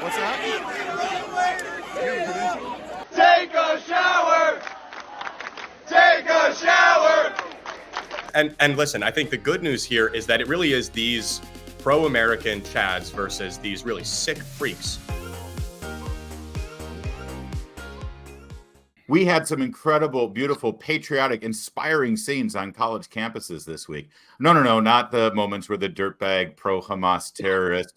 What's that? Take a shower! Take a shower! And listen, I think the good news here is that it really is these pro-American chads versus these really sick freaks. We had some incredible, beautiful, patriotic, inspiring scenes on college campuses this week. No, not the moments where the dirtbag pro-Hamas terrorist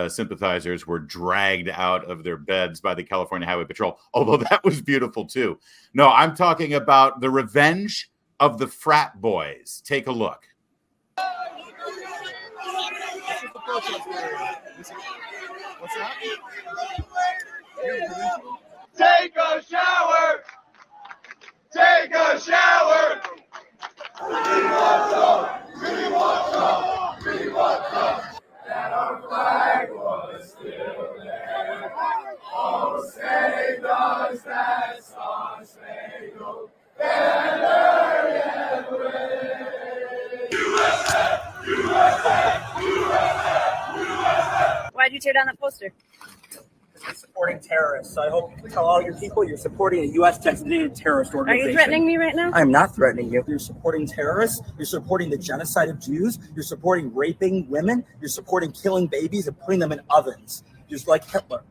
sympathizers were dragged out of their beds by the California Highway Patrol, although that was beautiful too. No, I'm talking about the revenge of the frat boys. Take a look. What's that? Take a shower! Take a shower! We want some! We want some! We want some! That our flag was still there. Oh, say does that star-spangled banner yet wave? USA! USA! USA! USA! Why'd you tear down that poster? You're supporting terrorists. So I hope you tell all your people you're supporting a U.S. designated terrorist Are organization. you threatening me right now? I am not threatening you. You're supporting terrorists. You're supporting the genocide of Jews. You're supporting raping women. You're supporting killing babies and putting them in ovens, just like Hitler.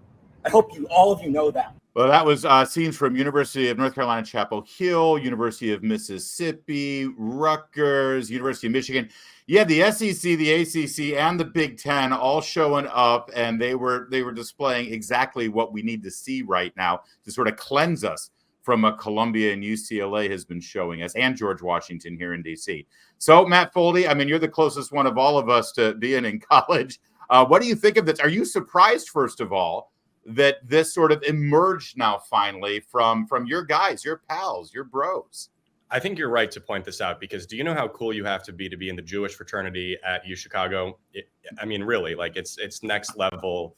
I hope all of you know that. Well, that was scenes from University of North Carolina, Chapel Hill, University of Mississippi, Rutgers, University of Michigan. Yeah, the SEC, the ACC, and the Big Ten all showing up, and they were displaying exactly what we need to see right now to sort of cleanse us from what Columbia and UCLA has been showing us, and George Washington here in D.C. So, Matt Foldy, I mean, you're the closest one of all of us to being in college. What do you think of this? Are you surprised, first of all, that this sort of emerged now finally from your guys, your pals, your bros? I think you're right to point this out, because do you know how cool you have to be in the Jewish fraternity at U Chicago? I mean, really, like it's next level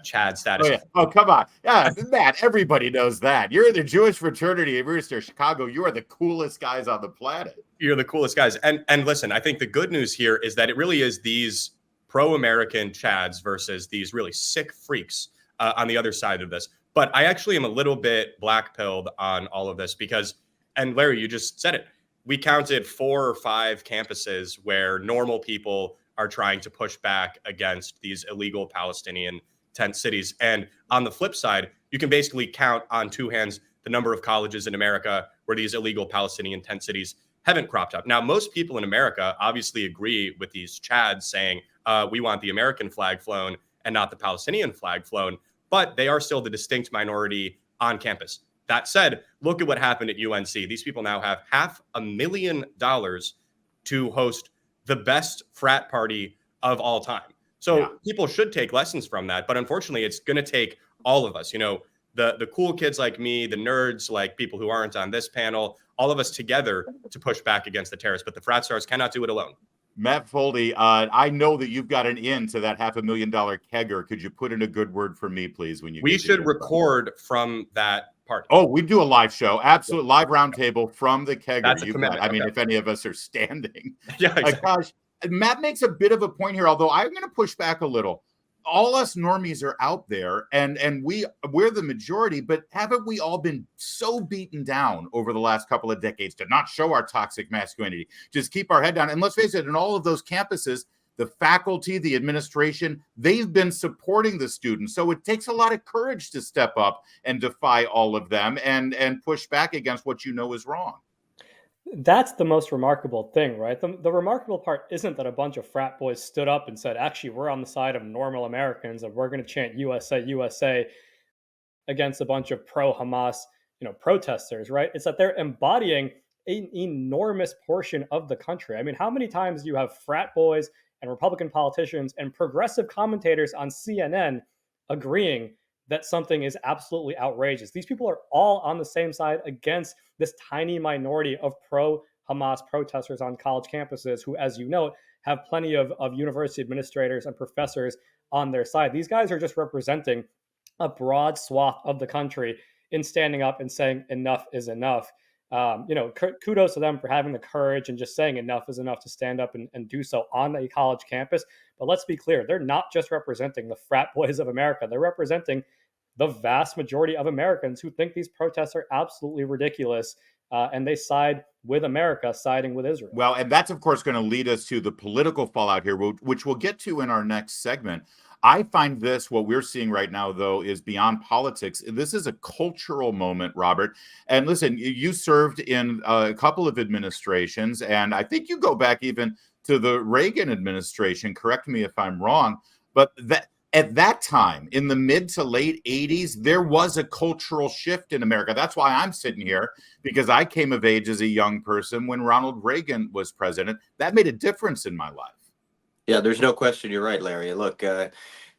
Chad status. Oh, yeah. Oh, come on. Yeah, Matt, everybody knows that. You're in the Jewish fraternity at University of Chicago. You are the coolest guys on the planet. You're the coolest guys. And listen, I think the good news here is that it really is these pro-American Chads versus these really sick freaks on the other side of this. But I actually am a little bit black-pilled on all of this because, and Larry, you just said it, we counted 4 or 5 campuses where normal people are trying to push back against these illegal Palestinian tent cities. And on the flip side, you can basically count on 2 hands the number of colleges in America where these illegal Palestinian tent cities haven't cropped up. Now, most people in America obviously agree with these Chads saying, we want the American flag flown and not the Palestinian flag flown, but they are still the distinct minority on campus. That said, look at what happened at UNC. These people now have $500,000 to host the best frat party of all time. So people should take lessons from that. But unfortunately, it's going to take all of us, you know, the cool kids like me, the nerds, like people who aren't on this panel, all of us together to push back against the terrorists. But the frat stars cannot do it alone. Matt Foldy, I know that you've got an in to that $500,000 kegger. Could you put in a good word for me, please? When we should record from that party. Oh, we do a live show, absolute live roundtable from the kegger. That's a commitment. I mean, if any of us are standing. Yeah, exactly. Gosh, Matt makes a bit of a point here, although I'm going to push back a little. All us normies are out there, and we're the majority, but haven't we all been so beaten down over the last couple of decades to not show our toxic masculinity, just keep our head down? And let's face it, in all of those campuses, the faculty, the administration, they've been supporting the students. So it takes a lot of courage to step up and defy all of them and push back against what you know is wrong. That's the most remarkable thing, right? The remarkable part isn't that a bunch of frat boys stood up and said, actually, we're on the side of normal Americans and we're going to chant USA, USA against a bunch of pro-Hamas, protesters, right? It's that they're embodying an enormous portion of the country. I mean, how many times do you have frat boys and Republican politicians and progressive commentators on CNN agreeing that something is absolutely outrageous? These people are all on the same side against this tiny minority of pro-Hamas protesters on college campuses who, as you note, have plenty of university administrators and professors on their side. These guys are just representing a broad swath of the country in standing up and saying enough is enough. Kudos to them for having the courage and just saying enough is enough to stand up and do so on a college campus. But let's be clear, they're not just representing the frat boys of America. They're representing the vast majority of Americans who think these protests are absolutely ridiculous. And they side with America, siding with Israel. Well, and that's, of course, going to lead us to the political fallout here, which we'll get to in our next segment. I find what we're seeing right now, though, is beyond politics. This is a cultural moment, Robert. And listen, you served in a couple of administrations, and I think you go back even to the Reagan administration. Correct me if I'm wrong, but at that time, in the mid to late 80s, there was a cultural shift in America. That's why I'm sitting here, because I came of age as a young person when Ronald Reagan was president. That made a difference in my life. Yeah, there's no question. You're right, Larry. Look,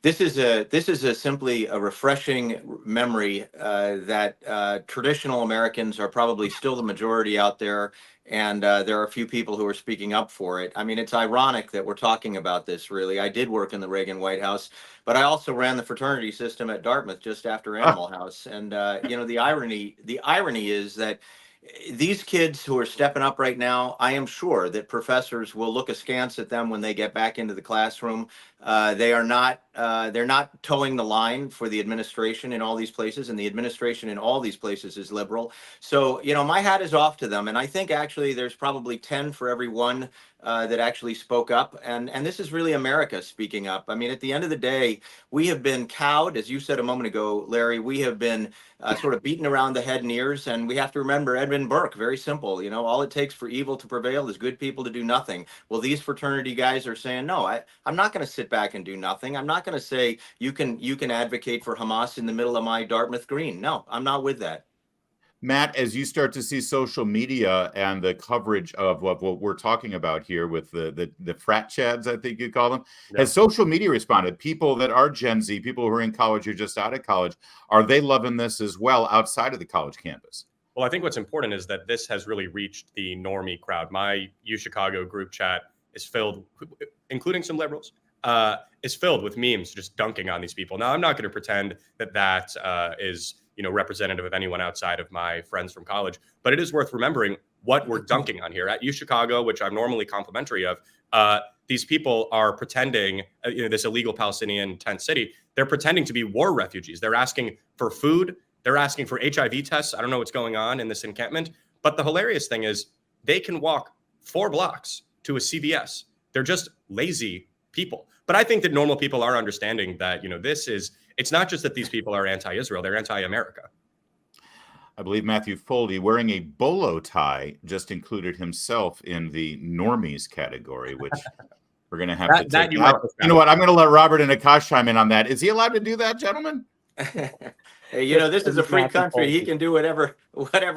this is simply a refreshing memory that traditional Americans are probably still the majority out there, and there are a few people who are speaking up for it. I mean, it's ironic that we're talking about this, really. I did work in the Reagan White House, but I also ran the fraternity system at Dartmouth just after Animal House. And, the irony is that these kids who are stepping up right now, I am sure that professors will look askance at them when they get back into the classroom. They're not towing the line for the administration in all these places, and the administration in all these places is liberal. So, my hat is off to them. And I think actually there's probably 10 for every one that actually spoke up. And this is really America speaking up. I mean, at the end of the day, we have been cowed, as you said a moment ago, Larry. We have been sort of beaten around the head and ears. And we have to remember Edmund Burke, very simple. All it takes for evil to prevail is good people to do nothing. Well, these fraternity guys are saying, no, I'm not going to sit back and do nothing. I'm not going to say you can advocate for Hamas in the middle of my Dartmouth green. No, I'm not with that. Matt, as you start to see social media and the coverage of what we're talking about here with the frat chads, I think you call them, has social media responded? People that are Gen Z, people who are in college or just out of college, are they loving this as well outside of the college campus? Well, I think what's important is that this has really reached the normie crowd. My UChicago group chat is filled, including some liberals, is filled with memes just dunking on these people. Now, I'm not going to pretend that is representative of anyone outside of my friends from college, but it is worth remembering what we're dunking on here. At UChicago, which I'm normally complimentary of, these people are pretending, this illegal Palestinian tent city, they're pretending to be war refugees. They're asking for food. They're asking for HIV tests. I don't know what's going on in this encampment, but the hilarious thing is they can walk 4 blocks to a CVS. They're just lazy people. But I think that normal people are understanding that, it's not just that these people are anti-Israel, they're anti-America. I believe Matthew Foldy, wearing a bolo tie, just included himself in the normies category, which we're going to have to take. You know what? I'm going to let Robert and Akash chime in on that. Is he allowed to do that, gentlemen? Hey, this is a free country. He can do whatever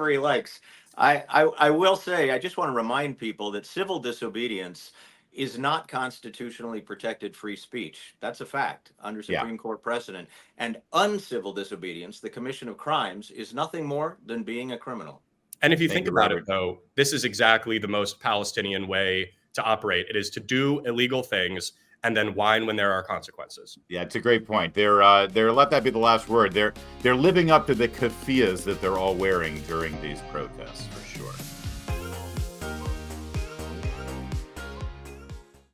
he likes. I will say, I just want to remind people that civil disobedience is not constitutionally protected free speech. That's a fact under Supreme Court precedent. And uncivil disobedience, the commission of crimes, is nothing more than being a criminal. And if you think about it, though, this is exactly the most Palestinian way to operate. It is to do illegal things and then whine when there are consequences. Yeah, it's a great point. They're let that be the last word. They're living up to the keffiyehs that they're all wearing during these protests, for sure.